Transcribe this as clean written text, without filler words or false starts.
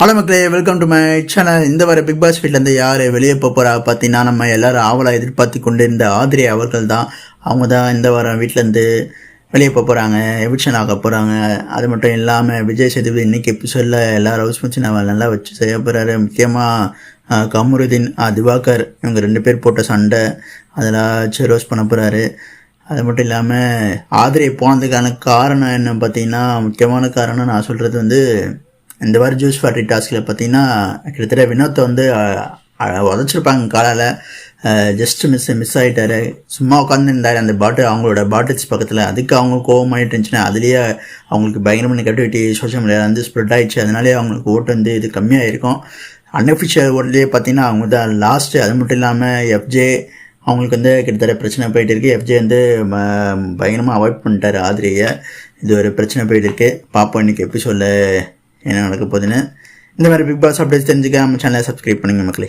Hello மக்களே, welcome to my channel. இந்த வர பிக் பாஸ் வீட்டிலேருந்து யார் வெளியே போகிறா பார்த்தீங்கன்னா, நம்ம எல்லாரும் ஆவலாக எதிர்பார்த்து கொண்டு இருந்த ஆத்ரே அவர்கள் தான். அவங்க தான் இந்த வாரம் வீட்டிலேருந்து வெளியே போகிறாங்க, எவிக்ஷன் ஆக போகிறாங்க. அது மட்டும் இல்லாமல் விஜய் சேதுபதி இன்றைக்கி எபிசோடில் எல்லாரும் ஹவுஸ் ஃபங்க்ஷன் நல்லா வச்சு செய்ய போகிறாரு. முக்கியமாக கமருதீன் திவாகர் இவங்க 2 பேர் போட்ட சண்டை அதெல்லாம் வச்சு ரோஸ் பண்ண போகிறாரு. அது மட்டும் இல்லாமல் ஆத்ரே போனதுக்கான காரணம் என்ன பார்த்தீங்கன்னா, முக்கியமான காரணம் நான் சொல்கிறது வந்து, இந்த வாரம் ஜூஸ் ஃபார்ட்டி டாஸ்கில் பார்த்தீங்கன்னா கிட்டத்தட்ட வினோத்தை வந்து உதச்சிருப்பாங்க காலால். ஜஸ்ட் மிஸ் ஆகிட்டாரு. சும்மா உட்காந்துருந்தாரு அந்த அவங்களோட பாட்டில்ஸ் பக்கத்தில். அதுக்கு அவங்க கோவம் ஆகிட்டு இருந்துச்சுன்னா அதுலேயே அவங்களுக்கு பயங்கரமான நெகட்டிவிட்டி சோஷியல் மீடியாவில் வந்து ஸ்ப்ரெட் ஆகிடுச்சு. அதனாலே அவங்களுக்கு ஓட்டு வந்து இது கம்மியாக இருக்கும். அன்அஃபிஷியல் ஓட்லேயே பார்த்தீங்கன்னா அவங்க தான் லாஸ்ட்டு. அது மட்டும் இல்லாமல் எஃப்ஜே அவங்களுக்கு வந்து கிட்டத்தட்ட பிரச்சனை போயிட்டு இருக்குது. எஃப்ஜே வந்து பயங்கரமாக அவாய்ட் பண்ணிட்டார் ஆத்ரேயை. இது ஒரு பிரச்சனை போயிட்டு இருக்குது. பார்ப்போம் இன்றைக்கி எபிசோடில் என்ன நடக்க போகுதுன்னு. இந்த மாதிரி பிக் பாஸ் அப்டேட்ஸ் தெரிஞ்சுக்க நம்ம சேனலை சப்ஸ்கிரைப் பண்ணுங்கள் மக்களே.